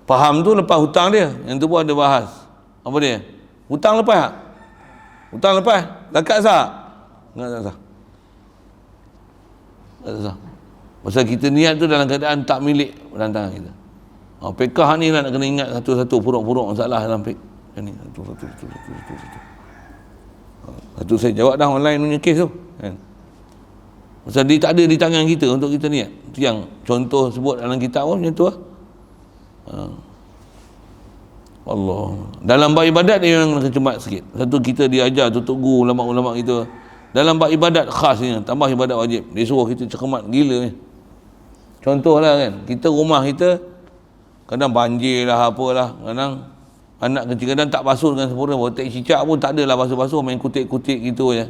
Faham tu lepas hutang dia. Yang tu pun ada bahas. Apa dia? Hutang lepas tak? Hutang lepas? Zakat sah? Enggak, tak sah. tak sah. Pasal kita niat tu dalam keadaan tak milik rantangan kita. Fiqh ni lah nak kena ingat satu-satu puruk-puruk masalah dalam fiqh. Ni satu. Satu saya jawab dah online punya kes tu kan. Pasal dia tak ada di tangan kita untuk kita niat. Itu yang contoh sebut dalam kitab pun macam tu lah. Allah. Dalam bab ibadat dia memang kena cemat sikit. Satu kita diajar tutup guru ulama-ulama kita. Dalam bab ibadat khasnya tambah ibadat wajib. Dia suruh kita cermat gila ni. Contohlah kan, kita rumah kita kadang banjir lah apalah, kadang anak kecil kadang tak basuh dengan sempurna, botek cicak pun tak adalah basuh-basuh, main kutik-kutik gitu je.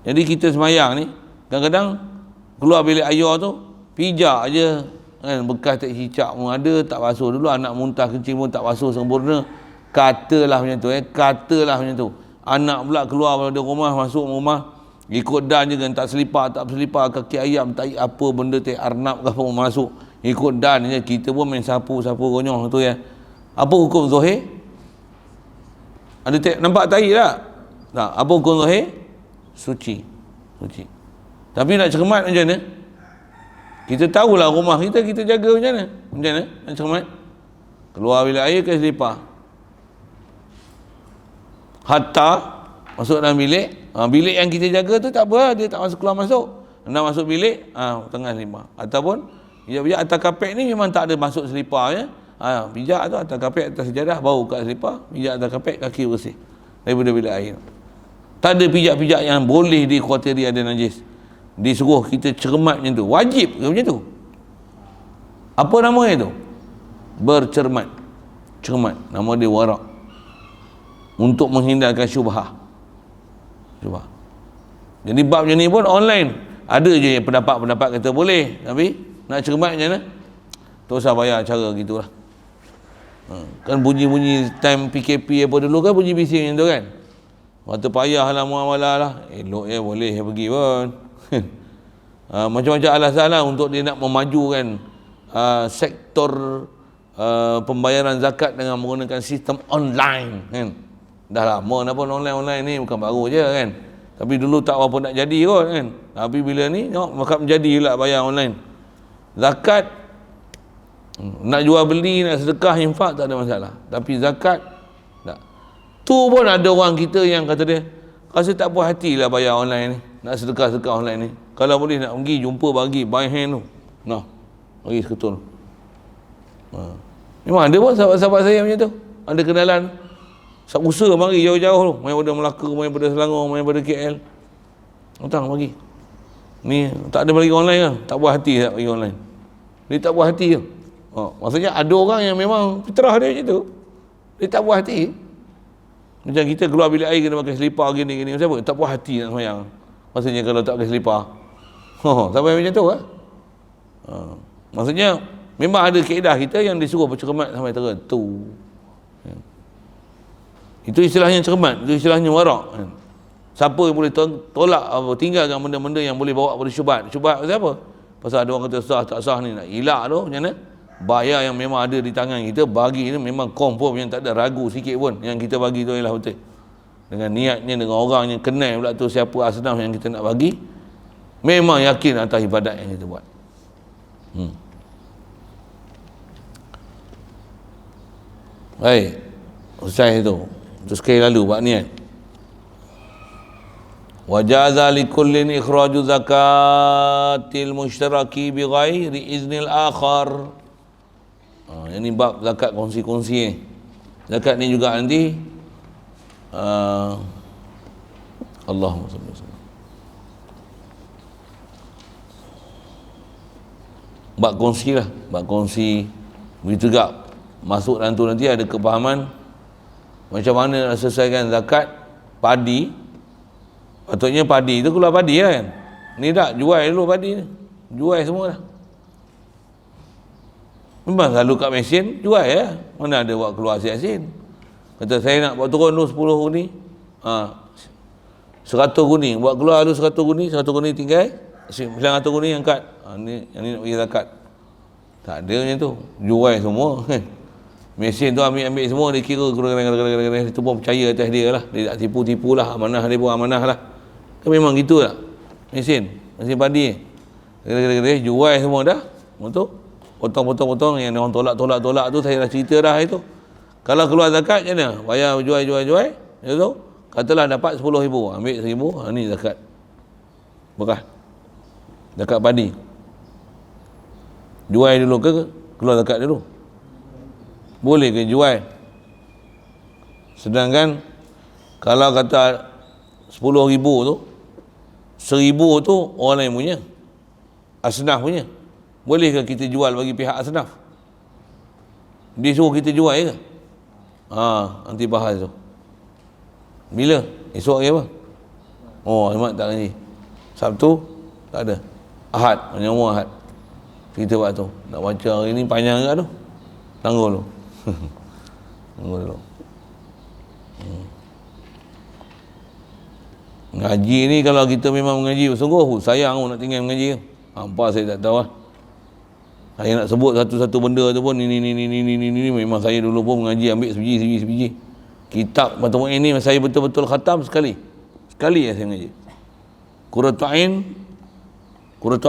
Jadi kita semayang ni kadang-kadang keluar bilik ayah tu pijak je kan, bekas tek cicak pun ada, tak basuh. Dulu anak muntah kecil pun tak basuh sempurna, katalah macam tu katalah macam tu. Anak pula keluar dari rumah, masuk rumah ikut dan je kan, tak selipar kaki ayam, tak apa benda tek arnab ke apa masuk, ikut dan je. Kita pun main sapu-sapu konyol tu ya. Apa hukum zahir? Ada nampak tai tak? Tak. Apa hukum zahir? Suci. Tapi nak cermat macam mana? Kita tahulah rumah kita jaga macam mana? Macam mana nak cermat? Keluar bilik air ke selipar? Hatta masuk dalam bilik, bilik yang kita jaga tu tak apa, dia tak masuk keluar masuk. Nak masuk bilik, tengah selipar. Ataupun pijak-pijak atas kapek ni memang tak ada masuk selipar ya. Pijak tu atas kapek, atas sejadah, baru kat selipar, pijak atas kapek, kaki bersih daripada bilik air. Tak ada pijak-pijak yang boleh dikhawatiri ada najis. Disuruh kita cermat macam tu. Wajib ke macam tu? Apa nama itu? Bercermat. Cermat. Nama dia warak. Untuk menghindarkan syubhah. Jadi bab macam ni pun online. Ada je pendapat-pendapat kata boleh, tapi nak cermat macam mana? Tak usah bayar cara gitulah. Kan bunyi-bunyi time PKP apa dulu kan bunyi bising macam tu kan. Waktu payah lah muamalah lah, elok je boleh pergi pun. Macam-macam alasan lah untuk dia nak memajukan sektor pembayaran zakat dengan menggunakan sistem online kan. Dah lama dah pun online ni, bukan baru je kan. Tapi dulu tak apa nak jadi kot kan. Tapi bila ni maka menjadi pula bayar online. Zakat nak jual beli, nak sedekah, infak tak ada masalah. Tapi zakat tak. Tu pun ada orang kita yang kata dia rasa tak puas hati lah bayar online ni, nak sedekah-sedekah online ni. Kalau boleh nak pergi jumpa bagi by hand tu, nah bagi seketul. Memang ada pun sahabat-sahabat saya macam tu, ada kenalan usaha mari jauh-jauh tu, main pada Melaka, main pada Selangor, main pada KL, datang bagi ni. Tak ada bagi online lah, tak puas hati tak bagi online, dia tak puas hati je. Maksudnya ada orang yang memang fitrah dia macam tu, dia tak puas hati. Macam kita keluar bilik air kena pakai selipar gini-gini, siapa tak puas hati nak semayang. Maksudnya kalau tak pakai selipar sampai macam tu lah. Maksudnya memang ada kaedah kita yang disuruh bercermat sampai tertentu. Itu istilahnya cermat, itu istilahnya warak kan. Siapa yang boleh tolak tinggalkan benda-benda yang boleh bawa pada syubhat. Syubhat pasal apa? Pasal ada orang kata sah tak sah ni, nak elak tu macam mana? Bayar yang memang ada di tangan kita, bagi ni memang confirm, yang tak ada ragu sikit pun yang kita bagi tu ialah betul. Dengan niatnya, dengan orang yang kenal pula tu siapa asnaf yang kita nak bagi, memang yakin atas ibadat yang kita buat. Baik, selesai tu. Terus sekali lalu buat niat. Wajaza likullin ikhraju zakatil musytaraki bi ghairi iznil akhar. Ini bab zakat kongsi-kongsi ni. Zakat ni juga nanti Allahumma salli alaihi wasallam. Bab kongsi lah, bab kongsi. Begitu juga masuk dalam tu nanti ada kepahaman macam mana nak selesaikan zakat padi. Patutnya padi tu keluar padi lah kan. Ni tak, jual dulu padi ni. Jual semua dah. Memang selalu kat mesin, jual ya. Mana ada buat keluar asin-asin. Kata saya nak buat turun dulu 10 guni. 100 guni. Buat keluar dulu 100 guni. 100 guni tinggal. 900 guni angkat. Yang ni nak bagi zakat. Tak ada macam tu. Jual semua kan. Mesin tu ambil semua, dia kira itu pun percaya atas dia lah. Dia tak tipu-tipu lah. Amanah dia pun amanah lah. Kan memang gitu lah mesin padi. jual semua dah. Betul? Potong yang orang tolak tu saya dah cerita dah itu. Kalau keluar zakat macam mana? Bayar jual. Tu katalah dapat 10,000, ambil 1,000, ni zakat. Bekas. Zakat padi. Jual dulu ke keluar zakat dulu? Boleh ke jual? Sedangkan kalau kata 10,000 tu, 1,000 tu orang lain punya, asnaf punya. Boleh ke kita jual bagi pihak asnaf? Dia suruh kita jual ke? Nanti bahas tu. Bila? Esok ke apa? Ahmad tak ngaji. Sabtu tak ada. Ahad, menyambung Ahad. Kita buat tu. Nak baca hari ni panjang ke tu? Tangguh dulu. Tangguh dulu. Ngaji ni kalau kita memang mengaji sungguh, sayang nak tinggal mengaji. Apa saya tak tahu lah. Saya nak sebut satu-satu benda tu pun ni memang saya dulu pun mengaji, ambil sebiji. Kitab Fathul Mu'in ni saya betul-betul khatam sekali ya saya mengaji. Qurratul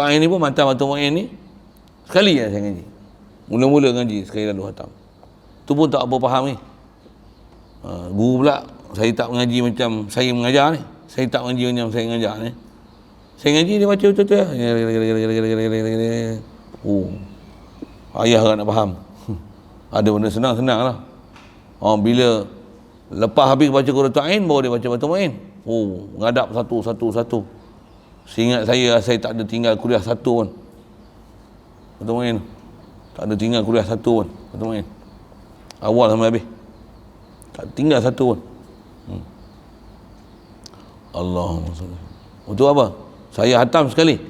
Ain ni pun matan Fathul Mu'in ni sekali ya saya mengaji. Mula-mula ngaji sekali lalu khatam. Tu pun tak apa faham ni. Guru pula saya tak mengaji macam saya mengajar ni. Saya tak mengaji macam saya mengajar ni. Saya ngaji dia baca betul-betul. Ayah kan nak faham. Ada benda senang-senang lah. Bila lepas habis baca Qurratul Ain, baru dia baca Fathul Mu'in. Mengadap satu. Seingat saya tak ada tinggal kuliah satu pun. Fathul Mu'in. Tak ada tinggal kuliah satu pun. Fathul Mu'in. Awal sampai habis. Tak tinggal satu pun. Allahumma salli. Untuk apa? Saya hatam sekali.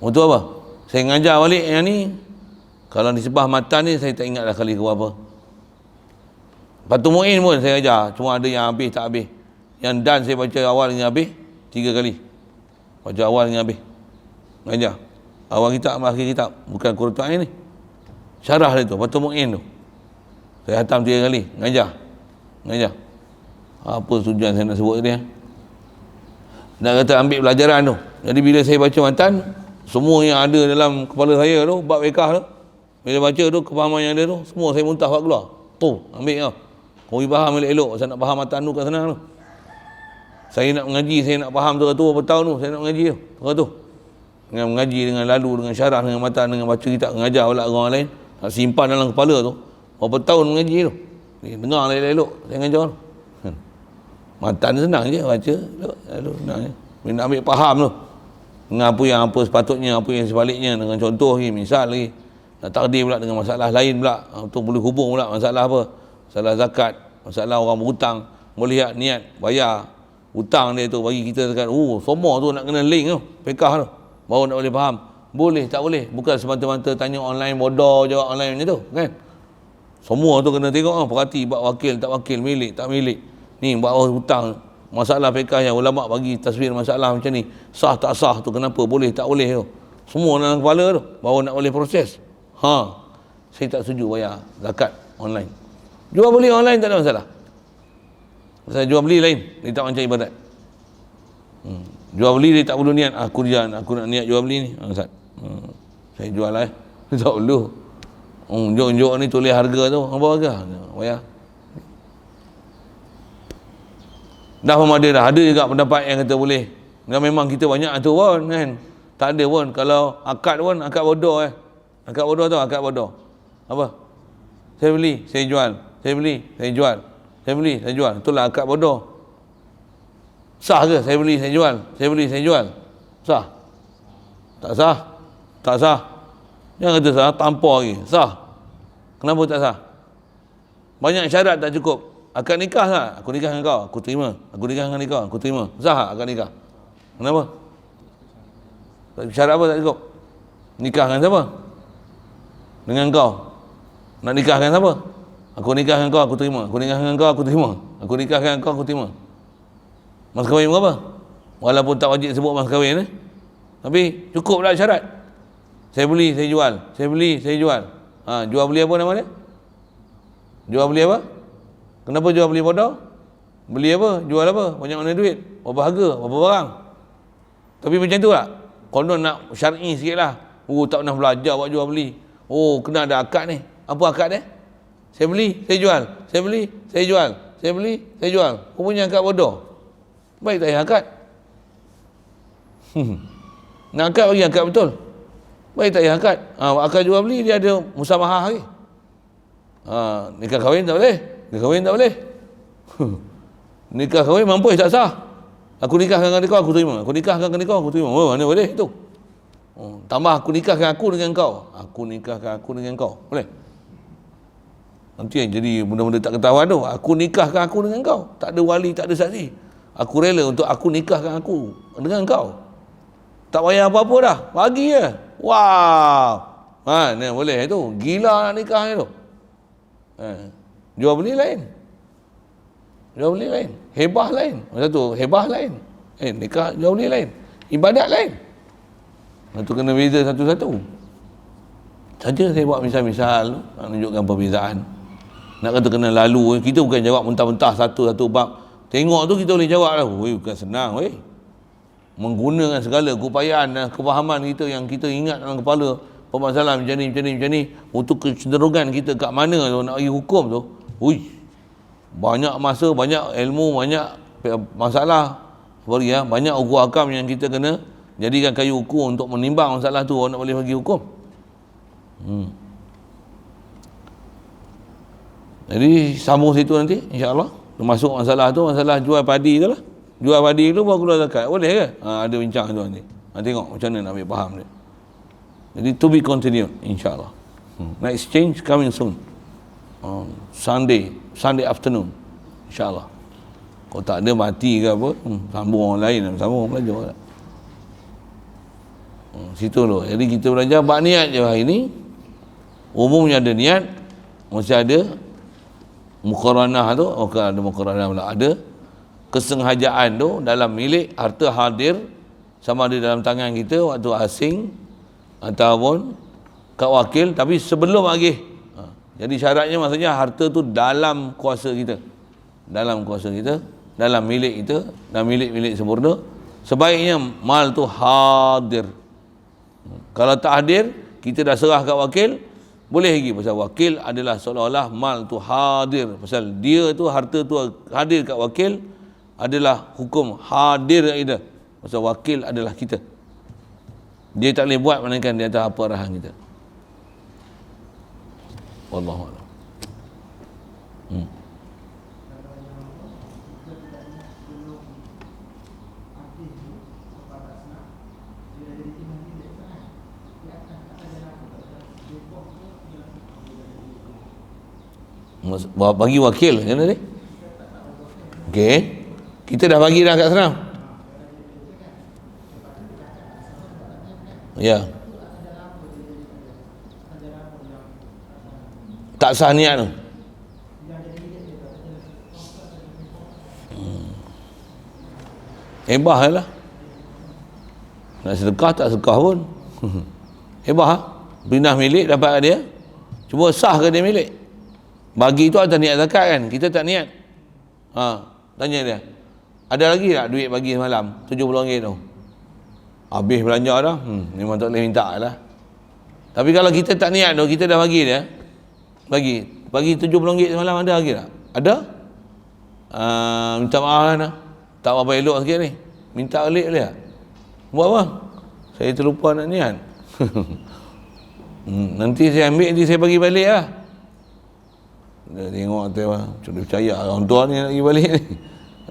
Untuk apa? Saya ngajar balik yang ni. Kalau disebah matan ni saya tak ingat dah kali ke berapa. Fathul Mu'in pun saya ajar, cuma ada yang habis tak habis. Yang dan saya baca awal dengan habis 3 kali. Baca awal dengan habis. Ngajar. Awal kitab sama akhir kitab, bukan Qurratul Ain ni. Syarah dia tu, Fathul Mu'in tu. Saya hatam 3 kali, ngajar. Apa tujuan saya nak sebut tadi? Nak kata ambil pelajaran tu. Jadi bila saya baca matan, semua yang ada dalam kepala saya tu, bab fiqh tu, bila baca tu, kefahaman yang ada tu, semua saya muntah buat keluar. Ambil tau. Kau faham elok-elok. Saya nak faham matan tu kat senang tu. Saya nak mengaji, saya nak faham tu berapa tahun tu, saya nak mengaji tu. Dengan mengaji, dengan lalu, dengan syarah, dengan matan, dengan baca kitab, mengajar pula orang lain. Nak simpan dalam kepala tu. Berapa tahun mengaji tu. Dengar elok-elok, saya mengajar tu. Matan senang je baca. Lalu senang je. Bila nak ambil faham tu. Dengan apa sepatutnya, apa yang sebaliknya. Dengan contoh lagi, misal lagi. Nak takdir pula dengan masalah lain pula. Tu boleh hubung pula masalah apa? Masalah zakat, masalah orang berhutang. Boleh lihat niat, bayar hutang dia tu bagi kita zakat. Semua tu nak kena link tu, fiqh tu. Baru nak boleh faham. Boleh, tak boleh. Bukan semata-mata tanya online, bodoh jawab online macam tu, kan? Semua tu kena tengok, perhati, buat wakil, tak wakil, milik, tak milik. Ni, buat hutang. Masalah fiqh yang ulama bagi taswir masalah macam ni. Sah tak sah tu, kenapa? Boleh, tak boleh tu. Semua dalam kepala tu. Baru nak boleh proses. Saya tak setuju bayar zakat online. Jual beli online tak ada masalah. Saya jual beli lain, dia tak macam ibadat. Jual beli dia tak perlu niat. Aku nak niat jual beli ni. Ustaz. Saya jual lah. Tak perlu. Jok ni tulis harga tu. Apa harga? Bayar. Dah pun ada dah. Ada juga pendapat yang kata boleh. Dan memang kita banyak tu pun kan. Tak ada pun. Kalau akad pun, akad bodoh Akad bodoh tu, akad bodoh. Apa? Saya beli, saya jual. Saya beli, saya jual. Saya beli, saya jual. Itulah akad bodoh. Sah ke? Saya beli, saya jual. Saya beli, saya jual. Sah? Tak sah? Tak sah. Jangan kata sah, tanpa lagi. Sah? Kenapa tak sah? Banyak syarat tak cukup. Akad nikah sah? Aku nikah dengan kau, aku terima. Aku nikah dengan kau, aku terima. Sah tak akad nikah? Kenapa? Syarat apa tak cukup? Nikah dengan siapa? Dengan kau. Nak nikah dengan siapa? Aku nikah dengan kau, aku terima. Aku nikah dengan kau, aku terima. Aku nikah dengan kau, aku terima. Mas kahwin berapa? Walaupun tak wajib sebut mas kahwin tapi cukup tak syarat. Saya beli, saya jual. Saya beli, saya jual. Jual beli apa nama dia? Jual beli apa? Kenapa jual beli bodoh? Beli apa? Jual apa? Banyak mana duit? Berapa harga? Berapa barang? Tapi macam tu tak? konon nak syar'i sikit lah. Oh, tak pernah belajar buat jual beli. Oh, kena ada akad ni. Apa akad dia? Saya beli, saya jual. Saya beli, saya jual. Saya beli, saya jual. Kau punya akad bodoh. Baik tak payah akad. Nak akad bagi akad betul. Baik tak payah akad. Akad jual beli dia ada musamahah lagi. Nikah kahwin tak boleh. Nikah kahwin tak boleh. Nikah kahwin mampus tak sah. Aku nikahkan dengan kau, aku terima. Aku nikahkan dengan kau, aku terima. Oh, mana boleh itu? Tambah aku nikahkan aku dengan kau. Aku nikahkan aku dengan kau. Boleh? Nanti yang jadi benda-benda tak ketahuan tu. Aku nikahkan aku dengan kau. Tak ada wali, tak ada saksi. Aku rela untuk aku nikahkan aku dengan kau. Tak payah apa-apa dah. Bagi je. Wow. Ni boleh tu. Gila nak nikah tu. Jual beli lain. Jual beli lain. Hebah lain. Macam tu, hebah lain. Nikah jual beli lain. Ibadat lain. Itu kena beza satu-satu. Saja saya buat misal-misal nak tunjukkan perbezaan. Nak kata kena lalu, kita bukan jawab mentah-mentah satu-satu bab. Tengok tu kita boleh jawab lah. Bukan senang menggunakan segala keupayaan dan kefahaman kita yang kita ingat dalam kepala permasalahan macam ni untuk kecenderungan kita kat mana tu nak bagi hukum tu. Banyak masa, banyak ilmu, banyak masalah. Banyak ukur akam yang kita kena jadikan kayu ukur untuk menimbang masalah tu nak boleh bagi hukum. Jadi sambung situ nanti insya-Allah. Termasuk masalah tu, masalah jual padi tu lah. Jual padi tu baru keluar zakat. Boleh ke? Ada bincang tu nanti. Tengok macam mana nak ambil faham dia. Jadi to be continued insya-Allah. Next exchange coming soon. Sunday afternoon insya-Allah. Kalau tak ada mati ke apa, sambung orang lain, sambung belajar. Situ tu. Jadi kita belajar bab niat je hari ni. Umumnya ada niat, mesti ada muqaranah tu, ada muqaranah pula, ada kesengajaan tu dalam milik harta hadir, sama ada dalam tangan kita waktu asing ataupun kat wakil, tapi sebelum lagi. Jadi syaratnya maksudnya harta tu dalam kuasa kita. Dalam kuasa kita, dalam milik kita, dan milik-milik sempurna. Sebaiknya mal tu hadir. Kalau tak hadir, kita dah serah kat wakil, boleh lagi pasal wakil adalah seolah-olah mal tu hadir. Pasal dia tu, harta tu hadir kat wakil adalah hukum hadir kat kita. Pasal wakil adalah kita. Dia tak boleh buat melainkan di atas apa arahan kita. Wallahu a'lam. Bagi wakil macam mana ni? Okey. Kita dah bagi dah kat sana. Ya. Tak sah niat tu. Hebah lah. Nak sedekah tak sedekah pun. Hebah. Pindah milik dapat dia. Cuma sah ke dia milik? Bagi itu ada niat zakat kan? Kita tak niat. Tanya dia. Ada lagi tak duit bagi semalam? RM70 tu. Habis belanja dah. Memang tak boleh minta lah. Tapi kalau kita tak niat tu, kita dah bagi dia. Bagi RM70 semalam, ada lagi tak? Ada? Minta maaf lah nak. Tak apa elok sikit ni. Minta balik boleh tak? Buat apa? Saya terlupa nak niat. Nanti saya ambil, nanti saya bagi balik lah. Dia tengok tu lah. Macam dia percaya orang tua ni nak pergi balik ni.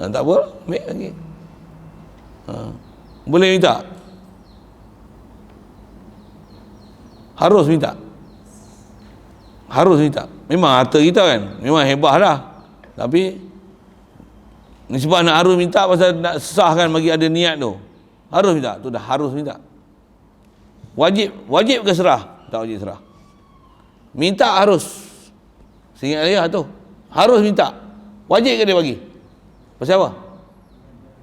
Tak apa, ambil lagi. Boleh minta? Harus minta? Harus minta. Memang harta kita kan, memang hebah dah. Tapi ni sebab nak harus minta pasal nak sahkan bagi ada niat tu. Harus minta, tu dah harus minta. Wajib ke serah? Tak wajib serah. Minta harus. Seingat saya tu harus minta. Wajib ke dia bagi? Pasal apa?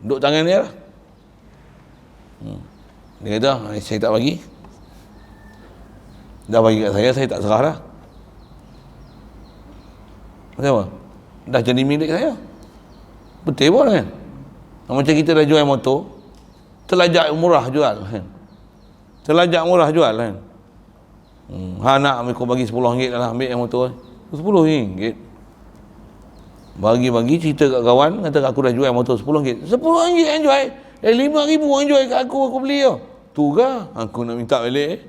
Duduk tangan dia lah. Dia kata, saya tak bagi. Dah bagi kat saya tak serah dah. Pasal apa? Dah jadi milik saya. Betul pun kan? Macam kita dah jual motor, terlajak murah jual kan? Terlajak murah jual kan. Nak kau bagi RM10 lah, ambil yang motor. RM10. Bagi cerita kat kawan, kata aku dah jual motor RM10. RM10 yang jual. RM5,000 yang jual kat aku beli tau. Tu ke? Aku nak minta balik.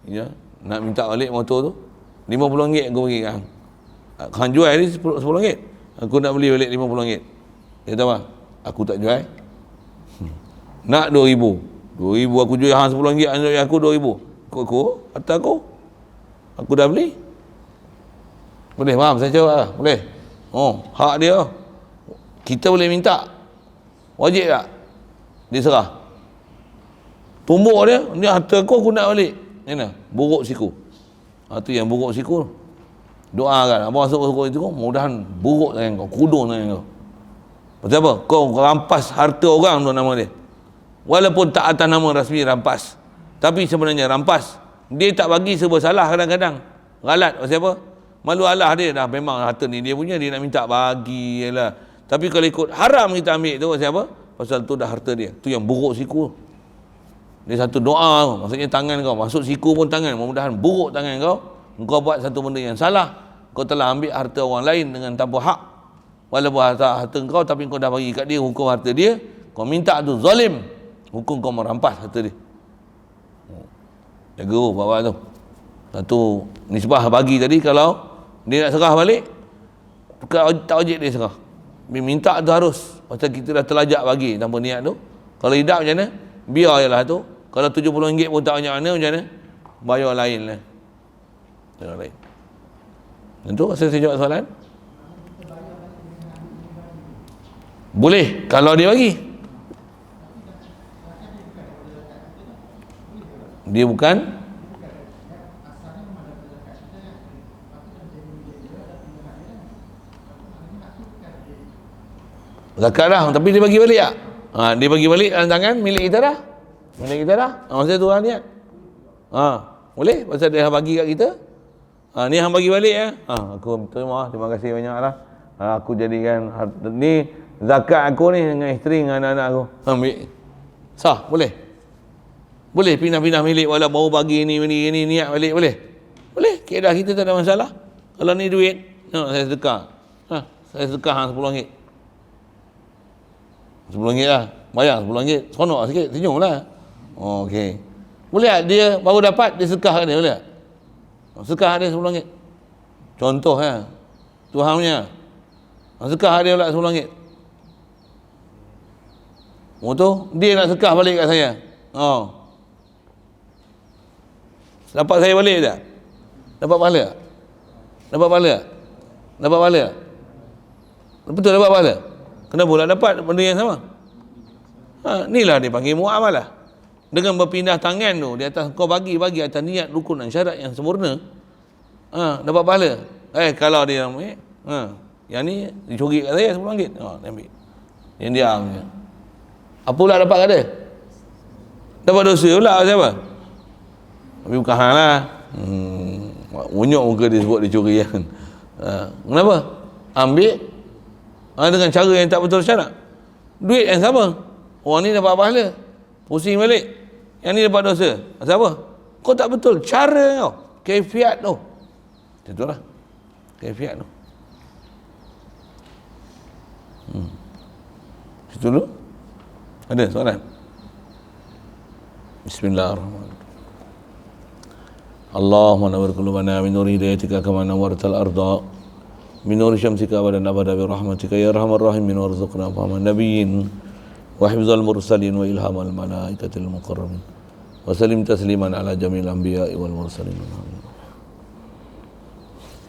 Ya, nak minta balik motor tu. RM50 aku bagi kan. Kan jual ni RM10. Aku nak beli balik RM50. Dia tahu apa? Aku tak jual. Nak RM2,000. RM2,000 aku jual hang RM10, aku RM2,000. Aku atas aku dah beli. Boleh faham saya jawab lah? Boleh. Hak dia. Kita boleh minta. Wajib tak? Dia serah. Tumbuk dia harta aku nak balik. Mana? Buruk siku. Tu yang buruk siku. Doakan abang masuk itu, mudahan buruk tangan kau, kudung tangan kau. Pasal apa? Kau rampas harta orang tu nama dia. Walaupun tak atas nama rasmi rampas, tapi sebenarnya rampas. Dia tak bagi serba salah kadang-kadang. Galat. Pasal apa? Malu Allah dia dah, memang harta ni dia punya, dia nak minta bagi lah. Tapi kalau ikut haram kita ambil tu, pasal apa? Pasal tu dah harta dia. Tu yang buruk siku. Dia satu doa, maksudnya tangan kau masuk siku pun tangan, mudah-mudahan buruk tangan kau. Engkau buat satu benda yang salah. Kau telah ambil harta orang lain dengan tanpa hak. Walaupun harta kau, tapi kau dah bagi kat dia, hukum harta dia. Kau minta tu zalim, hukum kau merampas harta dia. Jaga bapak tu. Satu nisbah bagi tadi, kalau dia nak serah balik, tak wajib dia serah. Minta tu harus. Pasal kita dah terlajak bagi tanpa niat tu. Kalau hidup macam mana? Biar je lah tu. Kalau RM70 pun tak banyak mana, macam mana? Bayar lain lah. Bayar lain. Itu saya jawab soalan. Boleh kalau dia bagi. Dia bukan zakat dah, tapi dia bagi balik tak? Dia bagi balik dalam tangan milik kita dah. Milik kita dah. Maksudnya tu lah niat. Boleh? Pasal dia bagi kat kita. Ni hang bagi balik ya. Aku terima kasih banyak lah. Aku jadikan ni zakat aku ni dengan isteri dengan anak-anak aku. Ambil. Sah, boleh? Boleh pindah-pindah milik, walau baru bagi ni niat balik, boleh? Boleh. Keadaan kita tak ada masalah. Kalau ni duit, saya sedekah. Saya sedekah hang RM10. RM10 lah. Bayar RM10. Seronok sikit, senyum lah. Okey. Boleh tak dia baru dapat, dia sedekah kat dia, boleh tak? Sedekah dia RM10. Contoh ya. Tuhan punya. Sedekah dia pula RM10. Tu dia nak sedekah balik kat saya. Dapat saya balik tak? Dapat pahala tak? Dapat pahala tak? Dapat pahala tak? Betul dapat pahala? Kenapa pula dapat benda yang sama? Inilah dia panggil muamalah. Dengan berpindah tangan tu, di atas kau bagi atas niat rukun dan syarat yang sempurna, dapat pahala. Kalau dia ambil, yang ni dicuri kat saya RM10, dia ambil. Yang dia ambil. Apa pula dapat kat dia? Dapat dosa pula siapa? Tapi bukan hal lah. Unyuk muka dia sebut dia curi kan. Kenapa? Ambil dengan cara yang tak betul syarat. Duit yang sama. Orang ni dapat pahala, pusing balik. Yang ni dapat dosa. Siapa? Kau tak betul cara kau, kaifiat tu. Itulah kaifiat tu. Situ dulu. Ada soalan? Bismillahirrahmanirrahim. Allahumma nawwir qulubana min nuri hidayatika kama nawwartal arda min nuri syamsika wa abada bi rahmatika ya arhamar rahimin warzuqna fahman nabiyyin wa hifzal mursalin wa ilhamal malaikatil muqarrabin wa sallim tasliman ala jamil anbiya'i wal mursalin.